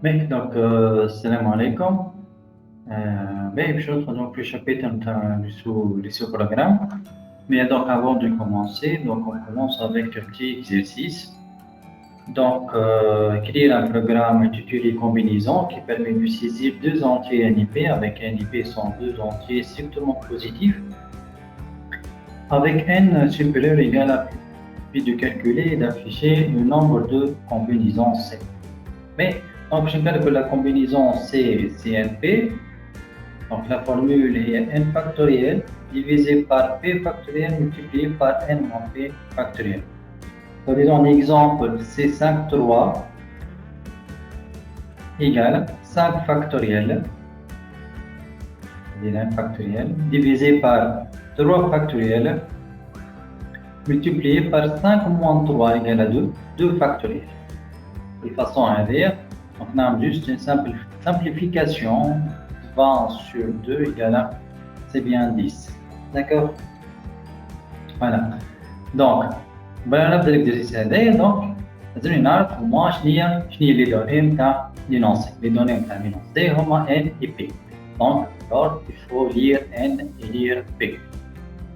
Mais donc, salam alaikum. Mais je trouve donc le chapitre du sous-programme. Mais donc, avant de commencer, donc on commence avec un petit exercice. Donc, créer un programme intitulé combinaison qui permet de saisir deux entiers NIP avec NIP sont deux entiers strictement positifs avec n supérieur ou égal à p, puis de calculer et d'afficher le nombre de combinaisons C. Mais donc, je calcule la combinaison C, CNP. Donc, la formule est n factoriel divisé par p factoriel multiplié par n moins p factoriel. Par exemple, exemple, C5 3 égale 5 factoriel, n factoriel, divisé par 3 factoriel multiplié par 5 moins 3 égale à 2, 2 factoriel. De façon à dire, donc on a juste une simple simplification. 20 sur 2 égale à, c'est bien 10. D'accord? Voilà. Donc, voilà l'exercice هذايا. Donc, لازمني نعرف هما شنو هي les données نتاع l'énoncé. Les données نتاع l'énoncé هما N et P. Donc, alors, il faut lire N et lire P.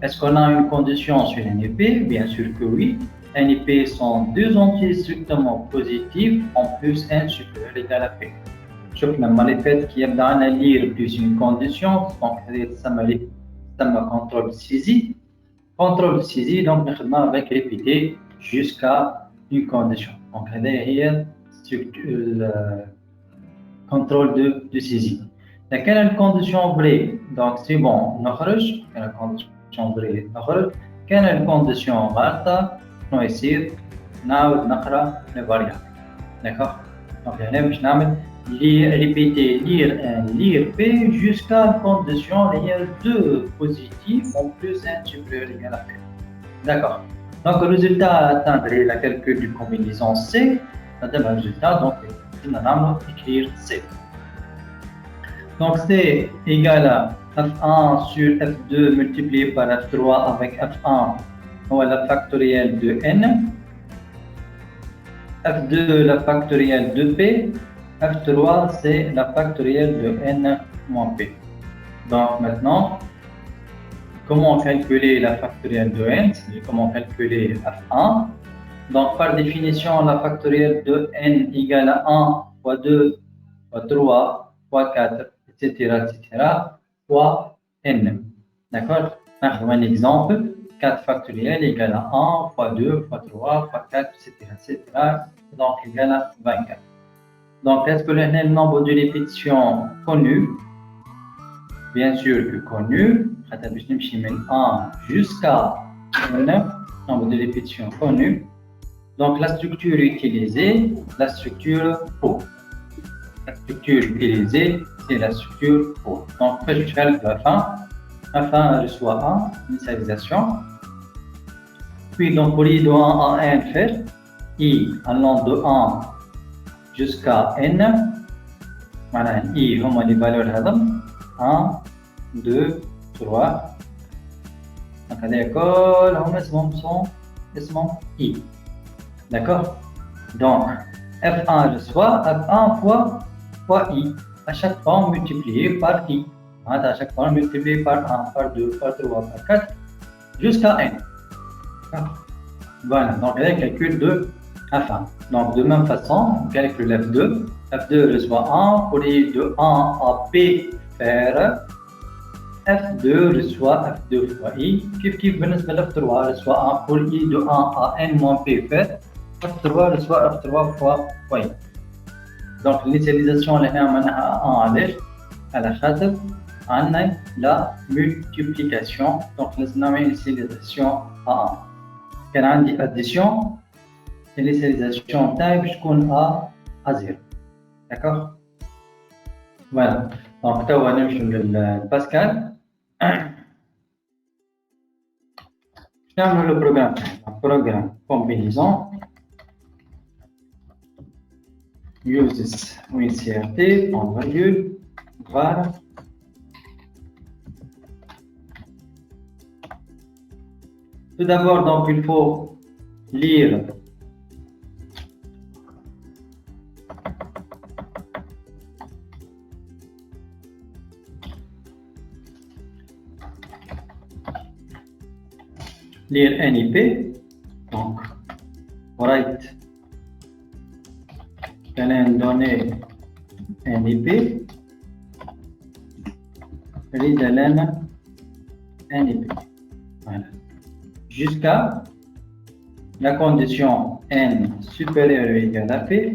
Est-ce qu'on a une condition sur N et P? Bien sûr que oui. N et P sont deux entiers strictement positifs en plus N supérieur ou égal à P. شوف لما ريبيت كي يبدا عندنا لير بلس اون كونديسيون دونك هذه تسمى كونترول سيزي. كونترول سيزي دونك نخدمها افيك ريبيتي جوسكا اون كونديسيون. دونك هذه هي الكونترول دو سيزي. اذا كان الكونديسيون فري دونك سي بون نخرج. كان الكونديسيون فري نخرج. كان الكونديسيون غلطه شنو يصير؟ نعاود نقرا لي فاريابل. داكوغ. دونك هنا باش نعمل répéter, lire un, lire P jusqu'à une condition réelle 2 positif en plus 1 supérieur égal à P. D'accord. Donc, le résultat à atteindre est la calcul du combinaison C. Le résultat, donc, on va écrire C. Donc, C égale à F1 sur F2 multiplié par F3 avec F1, ou la factorielle de N. F2, la factorielle de P. F3, c'est la factorielle de n moins p. Donc maintenant, comment calculer la factorielle de n? C'est comment calculer f1. Donc par définition, la factorielle de n égale à 1 fois 2 fois 3 fois 4, etc., etc., fois n. D'accord? Un exemple, 4 factoriel égale à 1 fois 2 fois 3 fois 4, etc., etc., donc égale à 24. Donc, est-ce que le nombre de répétitions connu? Bien sûr que connu. 1 jusqu'à n, nombre de répétitions connu. Donc, la structure utilisée, la structure pour. La structure utilisée, c'est la structure pour. Donc, je vais la fin. La fin reçoit 1, initialisation. Puis, donc, pour i de 1 à n, faire i allant de 1 jusqu'à n. معناها i هما les valeurs هذم 1 2 3. donc هذا كل هما اسمهم i. D'accord? Donc f1 reçoit f1 fois i. À chaque fois multiplié par i. À chaque fois multiplié par 1, par 2, par 3, par 4 jusqu'à n. Voilà, donc là, calcul de f1. Donc de même façon, on calcule f2. F2 reçoit 1 pour i de 1 à p faire f2 reçoit f2 fois i. Kif بالنسبة ل f3 reçoit 1 pour i de 1 à n moins p faire f3 reçoit f3 fois i. Donc l'initialisation اللي هنا عملناها 1 علاش؟ على خاطر عندنا la multiplication. Donc لازم نعمل initialisation à 1. كان عندي addition l'initialisation تاعي باش تكون à 0. D'accord? Voilà. Donc, توا نمشي للباسكال. نعمل le programme combinaison uses WinCRT en virgule var. Tout d'abord, donc, il faut lire lire NIP. Donc, write une donnée NIP, read NIP. Voilà. Jusqu'à la condition n supérieure ou égale à p.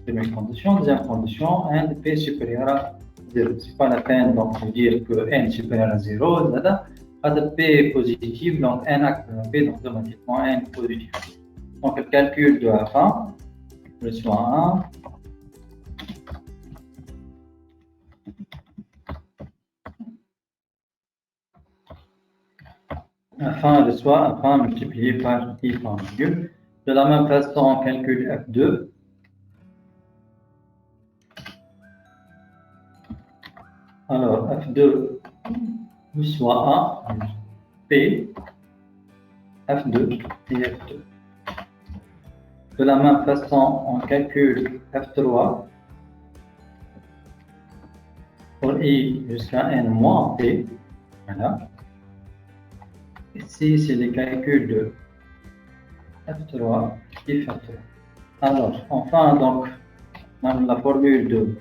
Première condition, deuxième condition, n de p supérieur à 0. Ce n'est pas la peine donc, de dire que n supérieur à 0, p est positif, donc n acte de p, donc automatiquement n est positif. Donc le calcul de F1 reçoit 1. F1 reçoit F1 multiplié par I par virgule. De la même façon, on calcule F2. Alors, F2 reçoit 1, P, F2 et F2. De la même façon, on calcule F3 pour I jusqu'à N moins P. Voilà. Ici, c'est le calcul de F3 et F3. Alors, enfin, donc, la formule de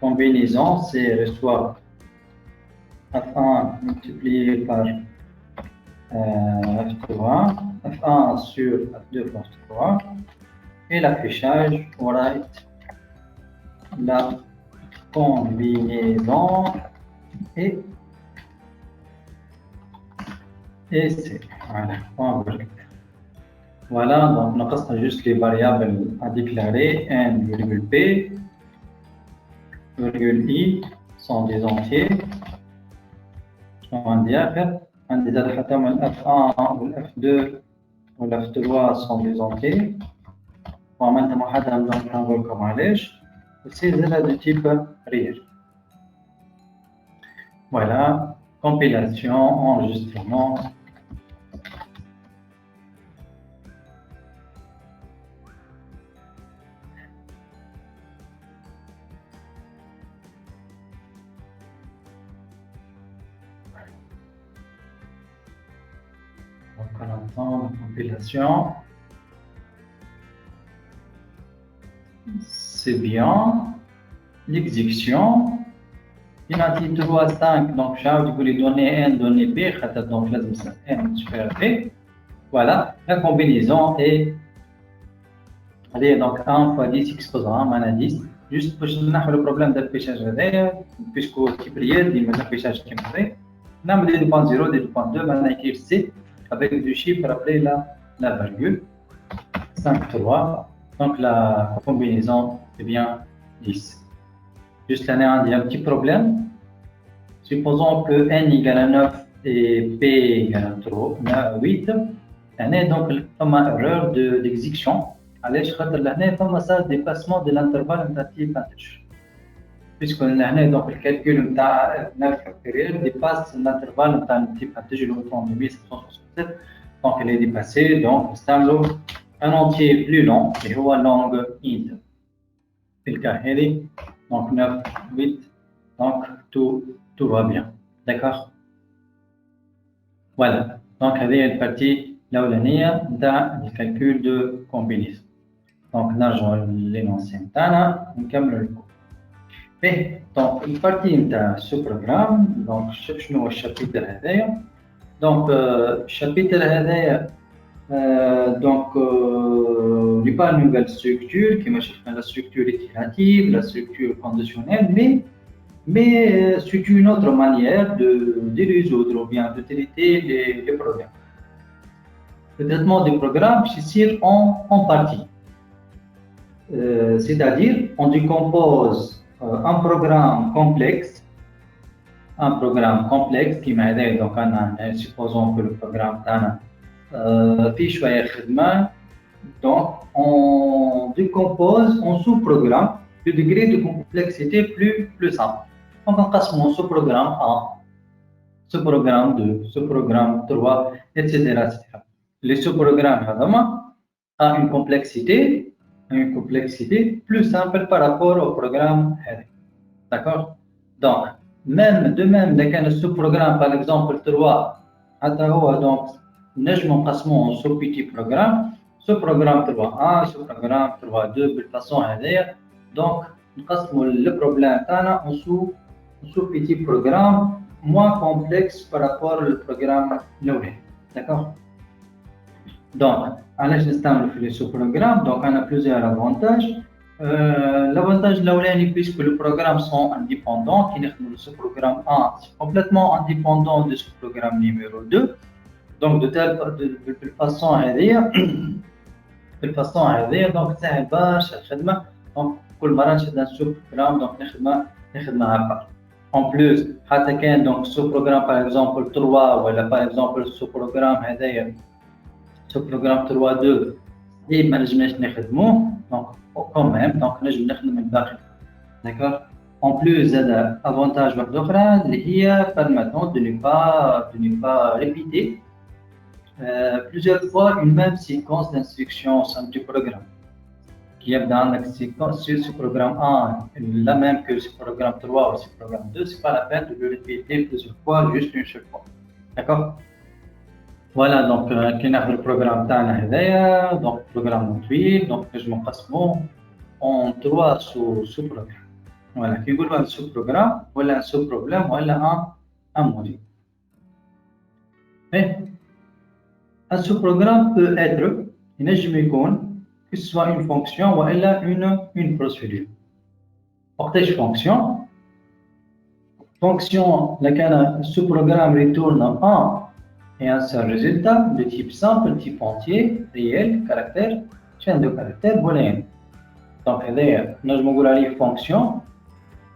combinaison, c'est reçoit F1 multiplié par F3, F1 sur F2 plus 3, et l'affichage, write la combinaison et c'est voilà, donc on a juste les variables à déclarer, n virgule p, virgule i sont des entiers. On dit عندي زاد حتى من F1 ou F2 ou F3 sont des entiers. وعملت محددة donc نقول لكم علاش. وسي زاد de type réel. Voilà, compilation, enregistrement. Donc à l'instant, la compilation. C'est bien. L'exécution. Il a dit 3, 5, donc j'ai voulu donner n, donner p, donc là, c'est n supérieur à p. Voilà, la combinaison est allez, donc 1 fois 10 exposé à 1 à 10. Juste pour le problème d'affichage, puisque type réel, il y a l'affichage qui est on a des 2.0, des 2.2, on a écrit C avec du chiffre après la virgule. 5, 3. Donc la combinaison est bien 10. Juste là, il y a un petit problème. Supposons que n égale à 9 et p égale à 8. Donc, il y a une erreur d'exécution. علاش خاطر لهنا فما صار dépassement de l'intervalle نتاع type integer. Puisque لهنا donc le calcul نتاع 9 factoriel dépasse l'intervalle نتاع type integer le temps de 1767. Donc il est dépassé, donc نستعملوا un entier plus long اللي هو long int. في الكا هذه donc 9 8 donc tout va bien. D'accord? Voilà. Donc هذه البارتي الأولانية نتاع الكالكول دو combinaison. Donc نرجعوا للأنونسي نتاعنا ونكملوا الكود. Donc البارتي نتاع سو بروغرام donc شنو هو الشابيتر هذايا. Donc الشابيتر هذايا donc n'est pas une nouvelle structure qui marche la structure itérative, la structure conditionnelle, mais c'est une autre manière de résoudre ou bien de traiter les problèmes. Le traitement des programmes c'est en partie. C'est-à-dire, on décompose un programme qui m'aide, donc supposons que le programme fiche donc on décompose en sous-programme le degré de complexité plus simple. Donc on passe mon sous-programme 1, sous-programme 2, sous-programme 3, etc. Les sous-programmes a une complexité plus simple par rapport au programme. D'accord? Donc, de même, le sous-programme, par exemple, 3, donc نجمو نقسموه سو بيتي بروغرام سو بروغرام 3 1 سو بروغرام 3 2 بالفاسون هذايا دونك نقسمو البروبليم تاعنا سو بيتي بروغرام moins complexe par rapport au programme الاولاني d'accord donc علاش نستعملو في سو بروغرام donc on a plusieurs avantages l'avantage الاولاني puisque le programme sont indépendants كي نخدمو سو بروغرام 1 complètement indépendant de ce programme numéro 2 donc بالفاسون هذيا دونك تسهل برشا الخدمه دونك كل مره نشد نشوف بروغرام دونك نخدمها هكا en plus حتى كان دونك سو بروغرام باغ اكزومبل 3 ولا باغ اكزومبل سو بروغرام هذايا سو بروغرام 3 2 اللي ما نجمناش نخدموه دونك كون ميم دونك نجم نخدم الباقي داكور en plus زاد افونتاج واحد اخرى اللي هي permettant de ne pas répéter plusieurs fois une même séquence d'instructions au sein du programme. Qui est dans la séquence sur ce programme 1, la même que ce programme 3 ou ce programme 2, c'est pas la peine de le répéter plusieurs fois, juste une seule fois. D'accord? Voilà, donc, qui est le programme تاعنا هذايا, donc programme طويل, donc je m'enqasmو en 3 sous-programmes. Voilà, qui يقولوا un sous-programme, ولا un sous-problème, ولا un module. Un sous-programme peut être ينجم يكون que ce soit une fonction ou une procédure. وقتاش fonction laquelle sous-programme retourne un et un seul résultat de type simple, type entier, réel, caractère, chaîne de caractère booléen. Donc هذايا نجم نقول عليه fonction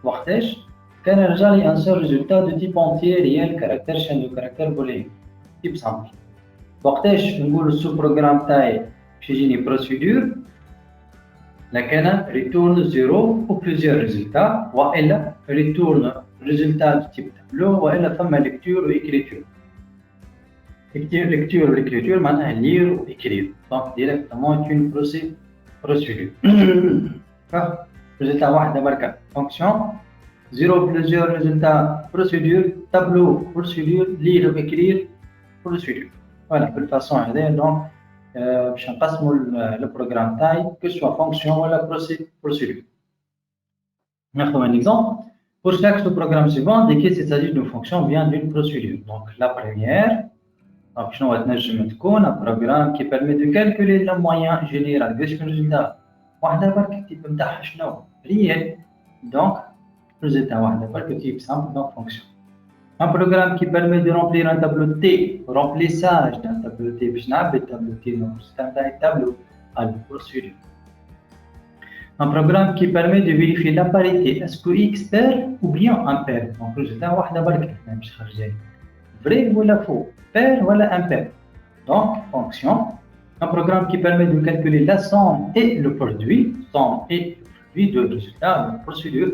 وقتاش كان يرجع لي un seul résultat de type entier, réel, caractère, chaîne de caractère booléen, type simple. وقتاش نقول السو بروغرام تاعي باش يجيني بروسيدور لكان ريتورن زيرو او بليزيور ريزولتا والا ريتورن ريزولتا دو تيب تابلو والا ثم ليكتور و اكريتور ليكتور و اكريتور معناها لير و اكرير دونك ديريكتومون اون بروسيدور ريزولتا واحده بركا فونكسيون زيرو بليزيور ريزولتا بروسيدور تابلو بروسيدور لير و اكرير بروسيدور Voilà, de toute façon, donc, je passe le programme taille, que ce soit fonction ou la procédure. On va un exemple. Pour chaque sous-programme suivant, dès qu'il s'agit d'une fonction bien d'une procédure. Donc, la première, donc, je vais un programme qui permet de calculer le moyen général de ce résultat. واحدة برك type نتاعها شنو؟ réel. Donc, résultat واحدة برك type simple, donc fonction. Un programme qui permet de remplir un tableau T, remplissage d'un tableau T, باش نعبي tableau T donc système تاعي tableau à la procédure. Un programme qui permet de vérifier la parité, est-ce que X pair ou bien impair. Donc résultat واحدة برك باش خرج لي vrai ولا faux, pair ولا impair. Donc fonction. Un programme qui permet de calculer la somme et le produit, de résultats, de procédure.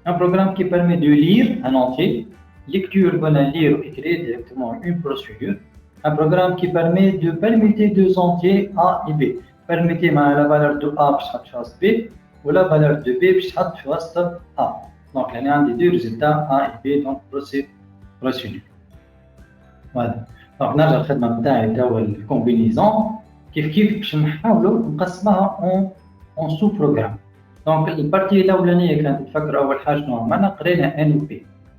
Un programme qui permet de lire un entier. Lecture, voilà, lire ou écrire directement une procédure. Un programme qui permet de permettre deux entiers A et B. Permettez la valeur de A pour chaque B ou la valeur de B pour chaque A. Donc, il y a deux résultats A et B, donc procédure. Voilà. Donc, on a la combinaison qui باش نحاولوا نقسمها en sous-programme. Donc, la partie الأولانية كانت تفكر أول حاجة نورمالنا قرينا N و P.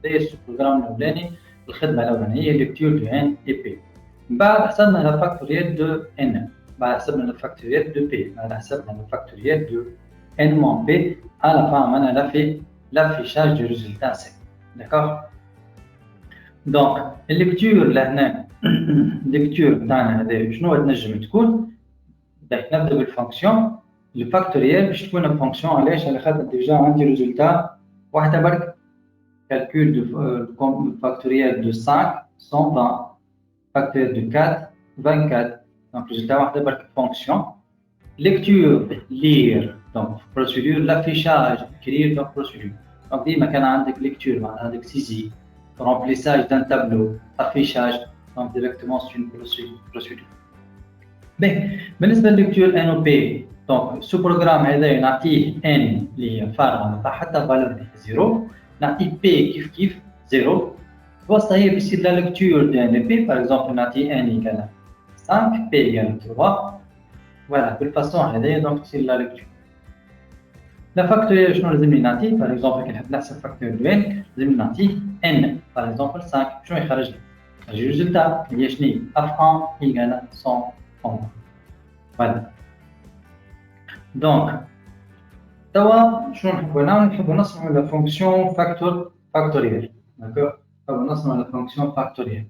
ده السوبروغرام الاولاني الخدمه الاولانيه ليكتور دو ان اي بي من بعد حسبنا لا فاكتوريال دو ان بعد حسبنا لا فاكتوريال دو بي بعد حسبنا لا فاكتوريال دو ان موان بي على فهم انا l'affichage du résultat C. D'accord? Donc الليكتور لهنا الليكتور تاعنا هذا شنو تنجم تكون؟ نبدا بالفونكسيون الفاكتوريال باش تكون الفونكسيون علاش؟ على خاطر ديجا عندي ريزولتا واحده برك calcul du factoriel de 5, 120, factoriel de 4, 24. Donc, résultat, on va fonction. Lecture, lire, donc procédure. L'affichage, écrire, donc procédure. Donc, il y a une lecture, une saisie, remplissage d'un tableau, affichage, donc directement sur une procédure. Bien, بالنسبة للlecture NOP, donc ce programme هذا نعطيه N اللي فارغة ما حتى valeur 0. نعطي P كيف 0 وسط هي بيصير لا لكتور دي ان بي باغ اكزومبل نعطي ان ايكال 5, P égale 3. Voilà, de toute façon, donc c'est la lecture. La factorielle, je لازم نعطيه par exemple كي نحب نحسب factorielle de n لازم نعطيه n par exemple 5 شنو يخرج لي؟ يخرج لي الريزلتا هي شنو هي؟ f1 égale 130. Voilà. Donc توا شنو نحبوا نعمل؟ نحبوا نصنعوا la fonction factorielle. D'accord. نحبوا نصنعوا la fonction factorielle.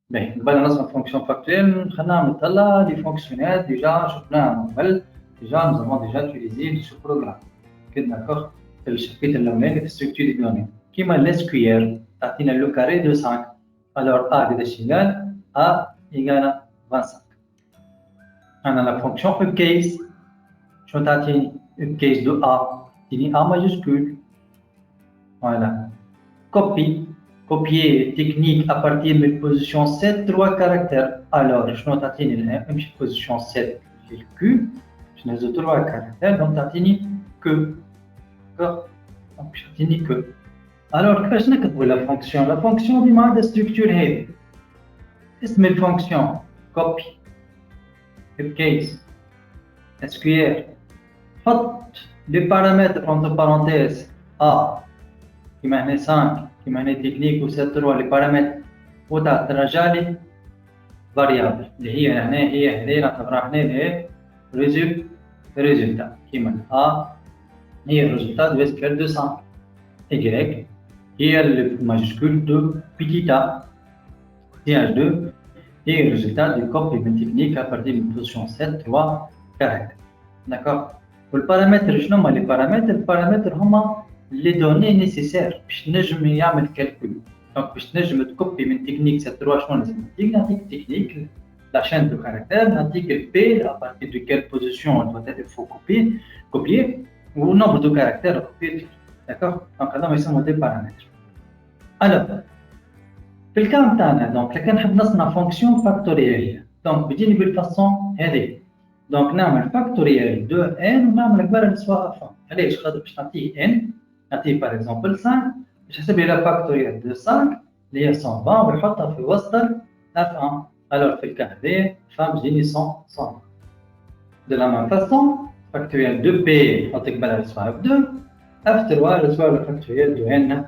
باهي قبل نصنع fonction factorielle خلينا نعمل طلع les fonctionnaires déjà شفناها من قبل. Déjà nous avons déjà utilisé ce programme. D'accord. C'est le chapitre الاولاني في structure des données. كيما السكوير تعطينا لو كاري دو 5. Alors a قداش égal a égale 25. أنا la fonction upcase شنو تعطيني upcase de a تعطيني a majuscule. Voilà. Copier technique à partir de position 7 3 caractères. Alors شنو تعطيني نمشي position 7 في Q باش نهزو 3 caractères donc تعطيني que. D'accord. Donc je dis que. Alors كيفاش نكتبوا la fonction? La fonction ديما عندها structure هذه. اسم الفونكسيون copy upcase sqr حط les paramètres entre parenthèses a كيما هنا 5 كيما هنا تكنيك و 7 3 les paramètres وترجع لي variable اللي هي هنا هي هذه نعتبرها هنا اللي هي résultat كيما a هي الريزلtat de SQL 200 Y هي le majuscule de petit a CH2 هي le résultat du complément technique à partir de position 7 3 caractères. D'accord. والبارامتر شنو هما les paramètres؟ البارامتر هما les données nécessaires باش نجم يعمل calcul. Donc باش تنجم تكوبي من تكنيك 7 3 شنو لازم نعطيك تكنيك la chaîne de caractères نعطيك le P à partir de quelle position il faut copier ou nombre de caractères copiés. D'accord. Donc هذا ما يسمى des paramètres. Alors في الكام تاعنا دونك كان نحب نصنع فونكسيون فاكتوريال دونك بديني بالفاصون هذه دونك نعمل فاكتوريال دو ان ونعمل كبر نسوا افون. علاش؟ خاطر باش نعطيه ان نعطيه باغ اكزومبل 5 باش يحسب لي لا فاكتوريال دو 5 اللي هي 120 ويحطها في وسط اف 1. الوغ في الكا هذايا فهم تجيني 100. دو لا ميم فاصون فاكتوريال دو بي نحط قبلها نسوا اف 2 اف 3 نسوا لا فاكتوريال دو ان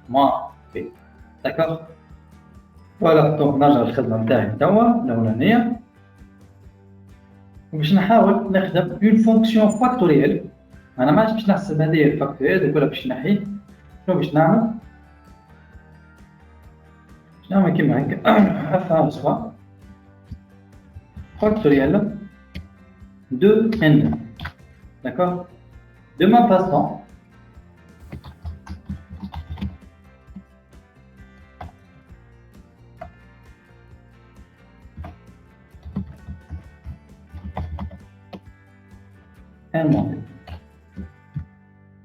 موان بي. داكوغ. فوالا دونك نرجع للخدمه نتاعي توا الاولانيه باش نحاول نخدم اون فونكسيون فاكتوريال. انا ما عادش باش نحسب هذه الفاكتوريال كلها باش نحيه. شنو باش نعمل؟ باش نعمل كيما هكا افهم سوا فاكتوريال دو ان. داكوغ. دو ما فاصون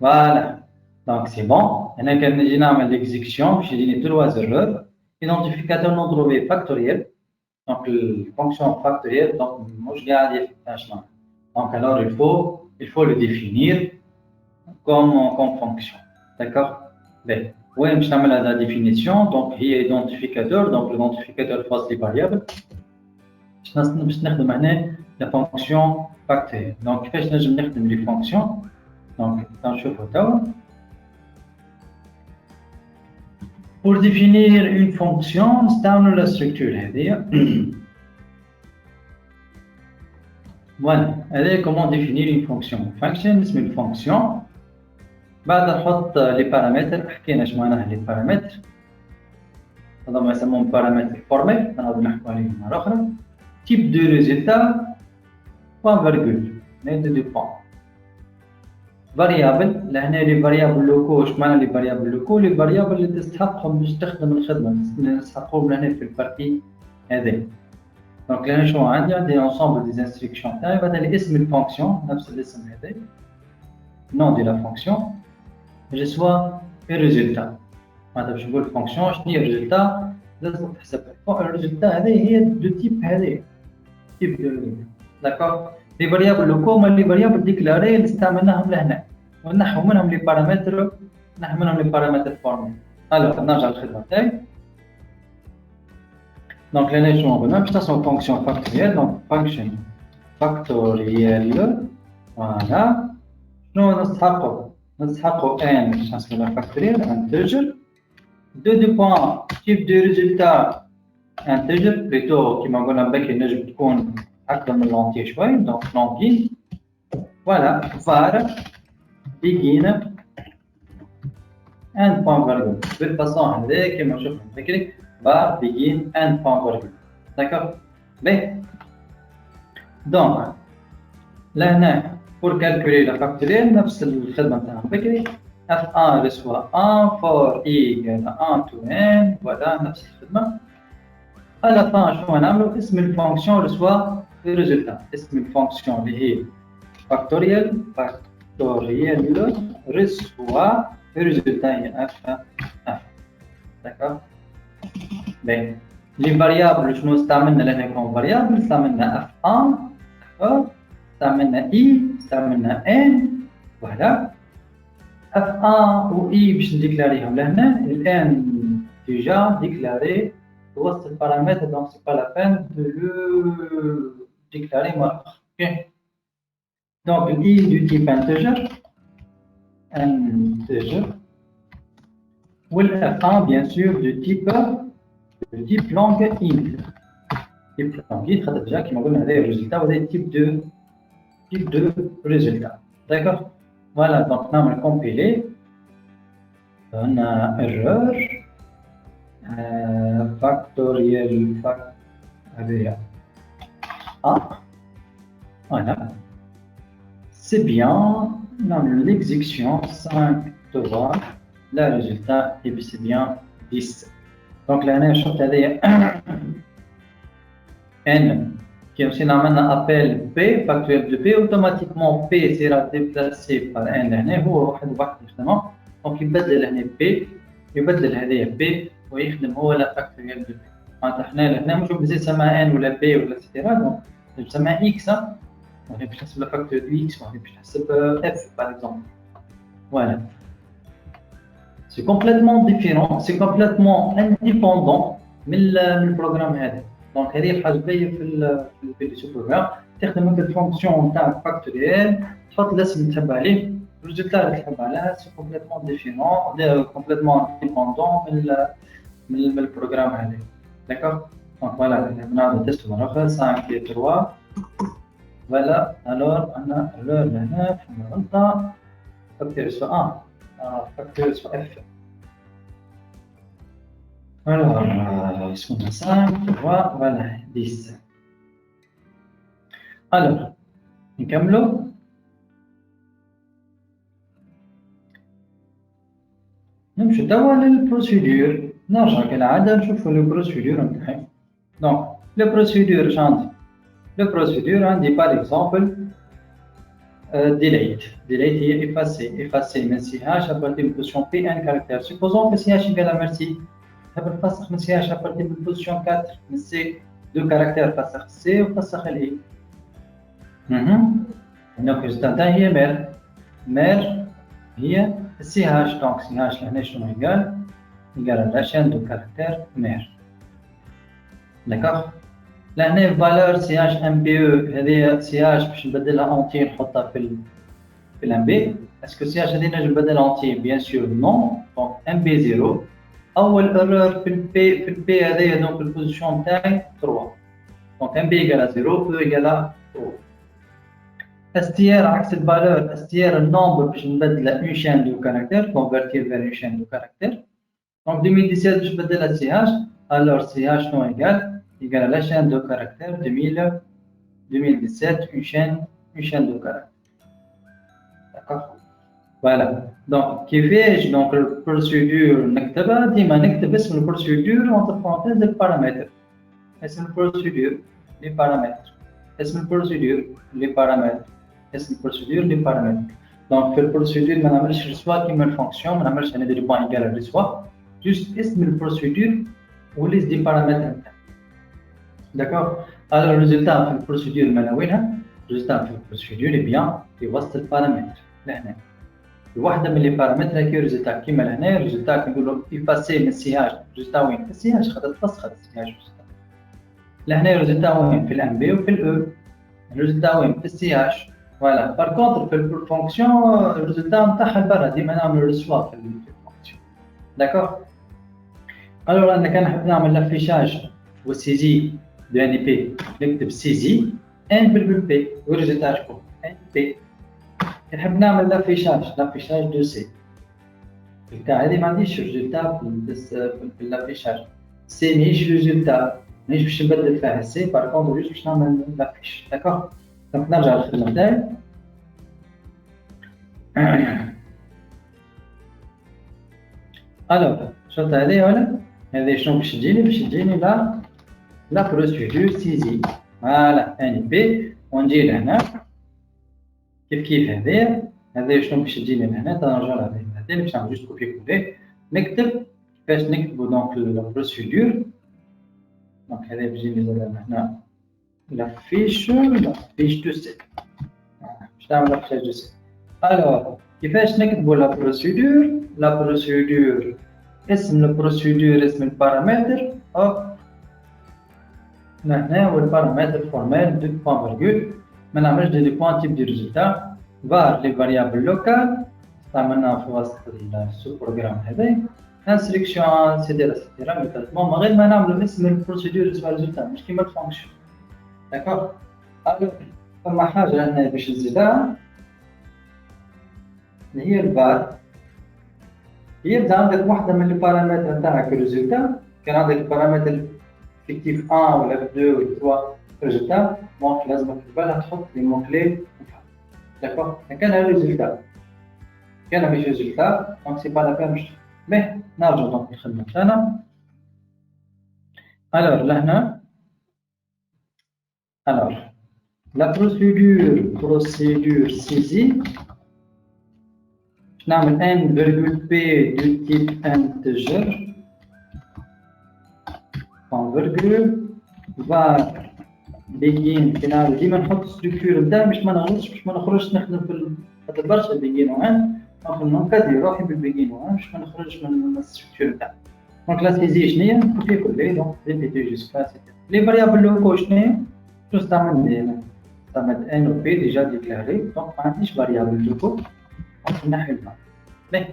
Voilà, donc c'est bon. هنا كان نجي نعمل l'exécution باش يجيني 3 erreurs. Identificateur non trouvé factoriel. Donc la fonction factorielle donc مش قاعد يفهم شنو. Donc alors il faut le définir comme fonction. D'accord. Bien. وين باش نعمل هذا définition donc هي identificateur donc l'identificateur خاص لي variable. باش نخدم هنا la fonction factorielle. Donc كيفاش نجم نخدم les fonctions. Donc نشوفوا توا. Pour définir une fonction نستعملوا la structure هذه. Voilà, هذه comment définir une fonction. Function اسم الفونكسيون. بعد نحط les paramètres. حكينا اش معناها les paramètres. هذا ما يسمون paramètres formels. هذا نحكوا عليهم مرة أخرى. Type de résultat. Point virgule. Net de point. variable لهنا لي variable locaux. واش معنى لي variable locaux؟ لي variable اللي تستحقهم باش تخدم الخدمة اللي نستحقوهم لهنا في البارتي هذه. دونك لهنا شنو عندي ensemble des instructions تاعي بعد اسم الفونكسيون نفس الاسم هذا nom de la fonction je sois le résultat. معناتها باش نقول الفونكسيون شنو هي الريزلتا لازم تحسب الريزلتا هذه هي دو تيب هذه تيب دو. داكوغ. لي فاريابل لوكو هما لي فاريابل ديكلاري اللي استعملناهم لهنا ونحو منهم لي بارامتر فورمال. الوغ نرجع للخدمه تاعي. Donc, là, nous avons une fonction factorielle. Donc, function factorielle. Voilà. Nous avons n, c'est la factorielle, integer. Deux points, type de résultat, integer, plutôt, qui m'a dit que nous avons un l'entier choix. Donc, l'entier. Voilà, var, begin, n point virgule. De toute façon, qui m'a dit var, begin, n point virgule. D'accord? Mais, donc, là, pour calculer la factorielle, نفس الخدمة نتاعنا بكري f1 reçoit 1 for i égale 1 to n, voilà نفس الخدمة. À la fin, شنو نعملوا؟ اسم الفونكسيون reçoit le résultat. اسم الفونكسيون اللي هي factorielle reçoit le résultat هي f. D'accord? Bien. Les variables شنو استعملنا لهنا كون variable؟ استعملنا f1 d'accord؟ استعملنا i استعملنا n voilà f1 و i باش نديكلاريهم لهنا ال n déjà déclaré وسط البارامتر donc c'est pas la peine de le déclarer moi. Ok. Donc i du type integer ou le f1 bien sûr du type long int. Type long int خاطر déjà كيما قلنا هذا الريزلtat وهذا type de résultat. D'accord? Voilà, donc on va compiler. On a erreur. Factoriel. Voilà. C'est bien. Dans l'exécution 5 de voir le résultat et puis c'est bien 10. Donc là, on a un n. Qui aussi un appel P, factoriel de P, automatiquement P sera déplacé par N هنا هو واحد justement. Donc يبدل هنا P يبدل هذايا P ويخدم هو لا factoriel de P. معناتها حنا هنا مش بزيد سماها N ولا P ولا etc. donc نسميها X. وهنا باش نحسب لا factoriel de X وهنا باش نحسب F par exemple. Voilà. C'est complètement différent, c'est complètement indépendant من البروغرام هذا. دونك هذه الحاجه باهيه في الفيديو بروغرام تخدم هكا الفونكسيون نتاع فاكتوريال تحط الاسم اللي تحب عليه الريزلتا اللي تحب عليها سي كومبليتمون ديفيرون كومبليتمون ديبوندون من البروغرام هذا داكور دونك فوالا نعملوا تيست مره اخرى 5 3 فوالا الور انا الور هنا فما غلطه فاكتوريال سو فاكتوريال سو اف. Alors, ils sont 5, 3, voilà, 10. Alors, نكملوا. نمشي توا للبروسيدور نرجع كالعادة نشوفوا البروسيدور نتاعي. دونك البروسيدور اش عندي؟ البروسيدور عندي باغ اكزومبل delete هي effacer ما نسيهاش ابارتي من بوزيشن بي ان كاركتير. سيبوزون كو سي اش يقال ميرسي نحب نفسخ من سي اش ابارتي من بوزيشن 4 من سي دو كاركتير فسخ سي وفسخ الاي. هنا الريزلتا تاعي هي مير هي سي هاش. دونك سي هاش لهنا شنو يقال لا شين دو كاركتير مير. داكوغ لهنا فالور سي هاش ام بي او هذه سي هاش باش نبدلها اونتي نحطها في الام بي. اسكو سي هاش هذه نجم نبدلها اونتي؟ بيان سور نو. دونك ام بي 0 اول ايرور في البي هذايا دونك البوزيشن تاعي 3. دونك ام بي ايكال 0 او ايكال 3. استير عكس الفالور استير النومبر باش نبدلها اون شين دو كاركتير كونفرتير فير اون شين دو كاركتير. دونك 2017 باش نبدلها سي هاش الور سي هاش شنو ايكال لا شين دو كاركتير 2017 اون شين دو كاركتير. داكوغ فوالا. دونك كيفاش دونك البروسيدور نكتبها؟ ديما نكتب اسم البروسيدور اونتر بارونتيز البارامتر. اسم البروسيدور لي بارامتر اسم البروسيدور لي بارامتر اسم البروسيدور لي بارامتر. دونك في البروسيدور ما نعملش ريسوا كيما الفونكسيون ما نعملش انا ندير بوان ايكال ريسوا جوست اسم البروسيدور وليست دي بارامتر نتاعها. داكوغ الوغ الريزلتا في البروسيدور مالا وينها؟ الريزلتا في البروسيدور لي بيان في وسط البارامتر لهنا واحده من لي بارامتر هكا ريزلتا كيما لهنا. الريزلتا كنقولوا ايفاسي من سي هاش. الريزلتا وين؟ في سي هاش خاطر تفسخ السي هاش لهنا الريزلتا وين في الام بي وفي الاو الريزلتا وين في السي اش فوالا بار كونتر في الفونكسيون الريزلتا نتاعها برا ديما نعملو ريسوا في الفونكسيون داكوغ الوغ انا كان نحب نعمل لافيشاج والسيزي دو ان اي بي نكتب سيزي ان بالبل بي والريزلتا شكون ان بي نحب نعمل لافيشاج دو سي في الكا هذه ما عنديش ريزلتا في لافيشاج سي ماهيش ريزلتا مانيش باش نبدل فيها السي بار كونتر جوست باش نعمل لافيش داكوغ دونك نرجع للخدمه تاعي الوغ شفت هذه ولا هذه شنو باش تجيني لا بروسيدور سيزي فوالا ان بي ونجي لهنا كيف هذه شنو باش تجيني لهنا تنرجع لهذه اللي باش نعمل جوست كوبي كولي نكتب كيفاش نكتبو دونك البروسيدور دونك هذه بتجيني زاد هنا لا فيش دو سي باش نعمل لا فيش دو سي الوغ كيفاش نكتبو لا بروسيدور اسم البروسيدور اسم البارامتر هنا هو البارامتر فورمال دو بوان فيرغول ما نعملش دي بوان تيب دي ريزلتا var لي فاريابل لوكال استعملناها في وسط السو بروغرام هذا انستركشن سيتيرا ميثودمون غير ما نعملو اسم البروسيدور اسم الريزلتا مش كيما الفونكشن داكوغ فما حاجه هنا باش نزيدها هي الفار يبدا عندك واحده من البارامتر نتاعك الريزلتا كان عندك البارامتر فيكتيف 1 ولا 2 ولا 3 ريزلتا دونك لازمك في بالك تحط لي مون كلي داكوغ كان الريزلتا كان ماشي ريزلتا دونك سي با لا بين باش باهي نرجعو دونك للخدمه تاعنا الوغ لهنا الوغ لا بروسيدور سيزي باش نعمل ان فيرغول بي دو تيب انتجر بون فيرغول var begin كي نعمل ديما نحط ستركتور نتاعي باش ما نغلطش باش ما نخرجش نخدم في خاطر برشا بيجين وان ناخذ نكدي روحي بالبيجين وان باش ما نخرجش من الستركتور نتاعي دونك لا سيزي شنيا كوبي كولي دونك ريبيتي جوسكا لي فاريابل لوكو شنيا شنو استعمل هنا استعمل ان و بي ديجا ديكلاري دونك ما عنديش فاريابل لوكو دونك نحي الماء باهي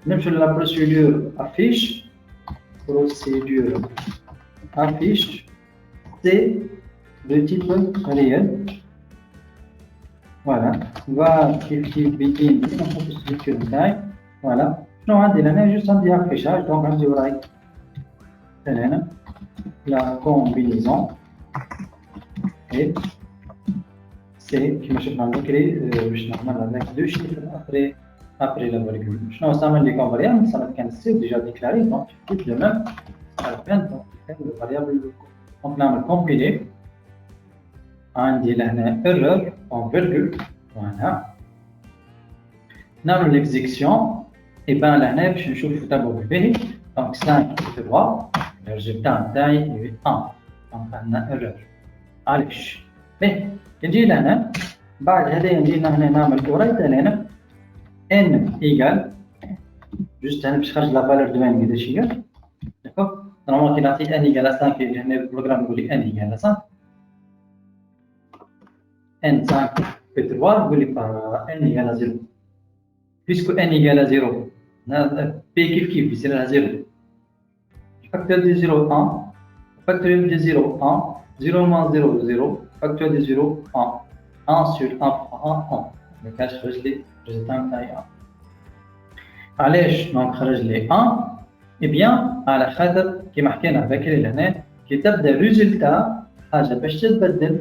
نمشيو للا بروسيدور افيش c'est de type réel. Voilà. Va qui begin structure taille. Voilà. Nous avons juste un affichage. Donc, on dirait la combinaison et c'est qui me cherche avec deux chiffres après la virgule. Nous avons les variables, ça va être déjà déclaré. Donc, tout le même. À la fin, donc, le variable donc نعمل compiler عندي لهنا error en virgule voilà نعمل l'exécution et ben لهنا باش نشوفو تبعو بالباهي donc 5 3 le résultat نتاعي 1 donc عندنا error علاش باهي نجي لهنا بعد هذايا نجي لهنا نعمل قريته لهنا n égale juste هنا باش نخرج لا valeur de n قداش هي d'accord normalement, il a dit n égale à 5 et le programme dit n égale à 5. n 5 fait 3, vous voulez pas n égale à 0. Puisque n égale à 0, p qui c'est à 0. Facteur de 0, 1. Facteur de 0, 1. 0 moins 0, 0. Facteur de 0, 1. 1 sur 1 fois 1, 1. Le cas, je خرج لي résultat نتاعي 1. علاش دونك خرج لي 1 Eh bien, على خاطر كيما حكينا بكري لهنا كي تبدا ريزلتا حاجه باش تتبدل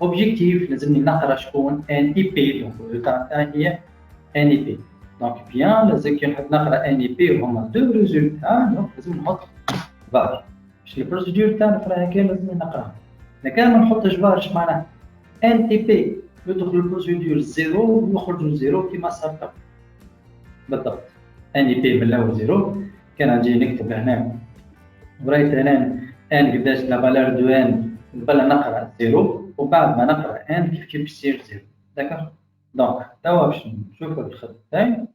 اوبجيكتيف لازمني نقرا شكون ان اي بي دونك الريزلتا نتاعي هي ان اي بي دونك بيان لازم كي نحب نقرا ان اي بي وهما دو ريزلتا دونك لازم نحط فار باش البروسيدور تاعنا في هكا لازم نقراها اذا كان ما نحطش فار اش معناها ان اي بي يدخل البروسيدور زيرو ويخرج زيرو كيما صار بالضبط ان اي بي من الاول زيرو كان نجي نكتب هنا وريت هنا ان قداش لا فالور دو ان قبل نقرا زيرو وبعد ما نقرا ان كيف يصير زيرو داكوغ دونك توا باش نشوفوا الخط تاعي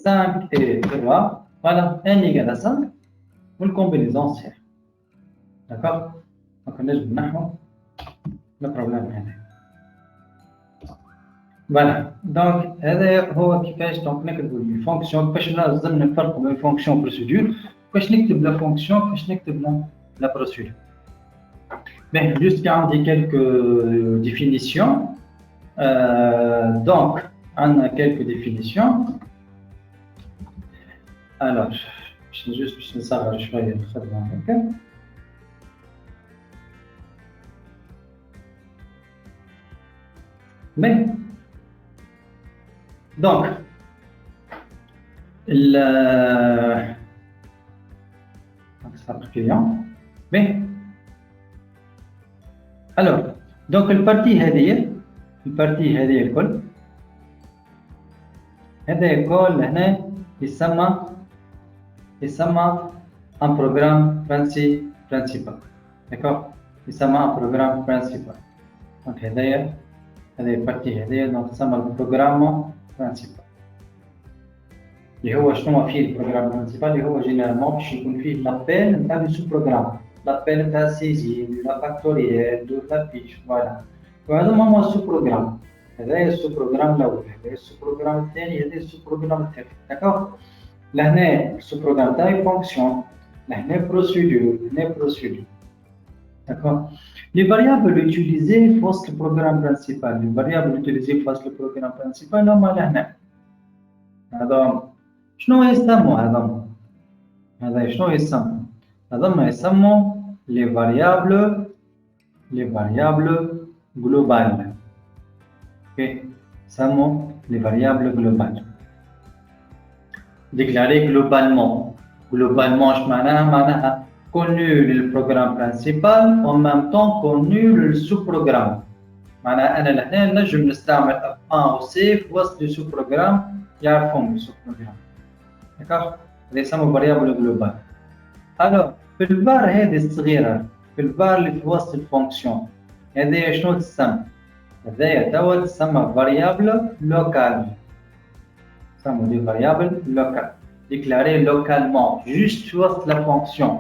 5 et 3 voilà n égale à 5 والكومبينيزون صحيح داكوغ دونك نجم نحو البروبليم هذا. فوالا دونك هذا هو كيفاش دونك نكتبوا الفونكسيون. كيفاش لازم نفرقوا بين فونكسيون بروسيدور، كيفاش نكتب لا فونكسيون، كيفاش نكتب لا بروسيدور. بين جوست عندي quelques définitions. Donc عندنا quelques définitions. Alors باش نصغر شويه الخدمه هكا. Mais donc mais alors donc البارتي هذه الكل هذا الكل هنا يسمى un programme principal. D'accord, يسمى un programme principal. donc هذه البارتي هذه دونك تسمى البروغرام برينسيبال. اللي هو شنو فيه البروغرام برينسيبال؟ اللي هو جينيرالمون باش يكون فيه لابيل نتاع لو سو بروغرام، لابيل نتاع سيزي لا فاكتوريال دو لابيش. فوالا وهذا هما السو بروغرام. هذايا السو بروغرام الاول، هذايا السو بروغرام الثاني، هذايا السو بروغرام الثالث. داكوغ، لهنا السو بروغرام تاعي فونكسيون، لهنا بروسيدور، لهنا بروسيدور. D'accord. Les variables utilisées face le programme principal. Les variables utilisées face le programme principal, هما لهنا. هذا شنو يسموا هذا شنو يسموا؟ هذوما يسموا les variables globales. OK. يسموا les variables globales. Déclarées globalement. Globalement اش معناها connu le programme principal en même temps connu le sous-programme. معناها أنا لهنا نجم نستعمل F1 و C في وسط السو-programme يعرفهم السو-programme. داكوغ، هذا يسمى variable global. ألوغ في الفار هذه الصغيرة، في الفار اللي في وسط الفونكسيون، هذايا شنو تسمى؟ هذايا توا تسمى variable locale. تسمى دي variable locale. déclarée localement juste في وسط la fonction.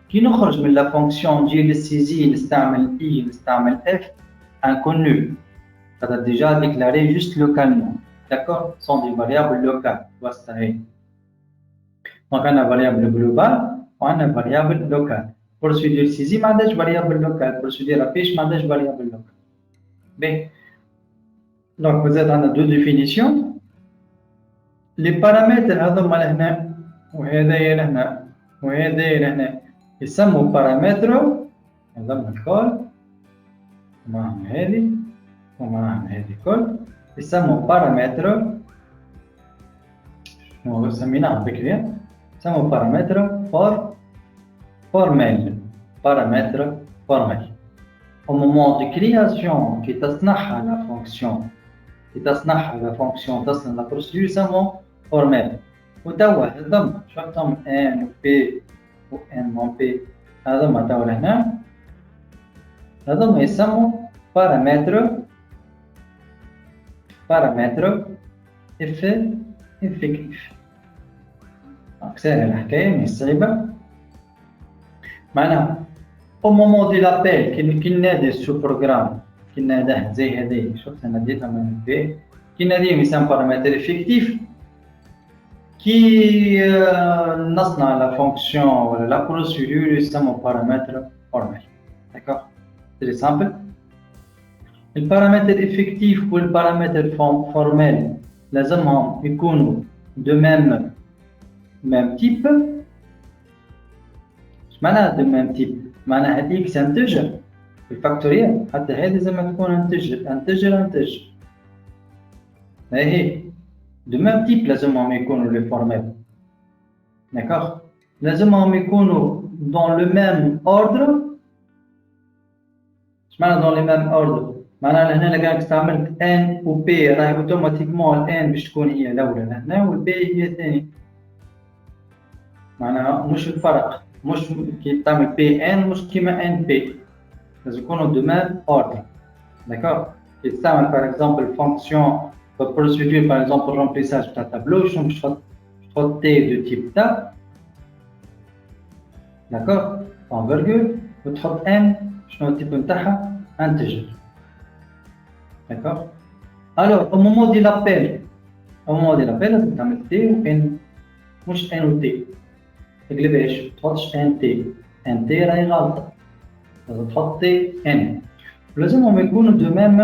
كي نخرج من لا فونكسيون نجي للسيزي نستعمل اي نستعمل اف انكونو، هذا ديجا ديكلاري جوست لوكالمون. داكور، سون دي فاريابل لوكال وسط هي. دونك عندنا فاريابل جلوبال وعندنا فاريابل لوكال. بروسيدور سيزي ما عندهاش فاريابل لوكال، بروسيدور افيش ما عندهاش فاريابل لوكال. بي دونك مازال عندنا دو ديفينيسيون. لي بارامتر هذوما لهنا وهذايا لهنا وهذايا لهنا يسموا بارامتر. هذوما الكل معهم هذه ومعهم هذه الكل يسموا بارامتر. شنو سميناهم بكري؟ يسموا بارامتر formel. بارامتر formel. au moment de création كي تصنعها لا فونكسيون، كي تصنعها لا فونكسيون تصنع لا بروسيدور يسموا formel. وتوا هذوما شفتهم ان و بي و ان مون بي، هذوما توا لهنا هذوما يسموا بارامتر افكتيف. سهلة الحكاية مش صعيبة. معناها au moment de l'appel كي ننادي السو بروغرام، كي ناداه زي هذه شفت انا ديتها من بي، كي ناديه يسمى بارامتر افكتيف. كي نصنع لا فونكسيون ولا لا بروسيدور يسمى بارامتر فورمال. داكوغ، سي سامبل. البارامتر افكتيف والبارامتر فورمال لازمهم يكونوا دو ميم تيب. اش معناها دو ميم تيب؟ معناها هذيك سانتجر الفاكتوريال، حتى هذه لازم تكون انتجر. هي دو ميم تيب لازمهم يكونوا لي فورمال. داكوغ، لازمهم يكونوا دون لو ميم اوردر. اش معناها دون لو ميم اوردر؟ معناها لهنا كان استعملت ان و بي راهي اوتوماتيكمون الان باش تكون هي الاولى لهنا والبي هي الثانيه. معناها مش الفرق، مش كي تعمل بي ان مش كيما ان بي، لازم يكونوا دو ميم اوردر. داكوغ، كي تستعمل باغ اكزومبل فونكسيون بروسيدور باغ اكزومبل رومبليساج تاع تابلو، شنو باش تحط تي دو تيب تا، داكوغ، اون فيرغول وتحط ان شنو التيب نتاعها؟ انتجر. داكوغ. الوغ او مومون دي لابيل، او مومون دي لابيل لازم تعمل تي و ان، مش ان و تي. تقلبهاش، متحطش ان تي، ان تي راهي غلطة، لازم تحط تي ان. ولازمهم يكونوا دو ميم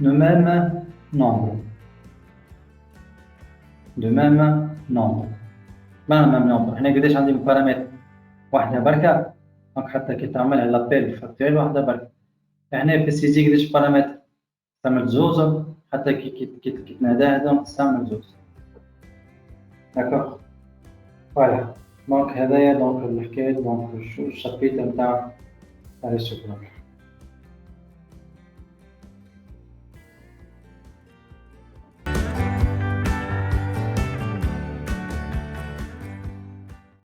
نومبر، دو ميم نومبر. معنى ميم نومبر، هنا قداش عندي من بارامتر؟ واحدة بركة، دونك حتى كي تعملها لابيل فاكتوريال واحدة بركة. هنا في السي جي قداش بارامتر؟ تستعمل زوز، حتى كي تناداها تستعمل زوز. داكوغ. فوالا. دونك هذايا دونك الحكاية دونك الشابيتر نتاع الريسيبروك.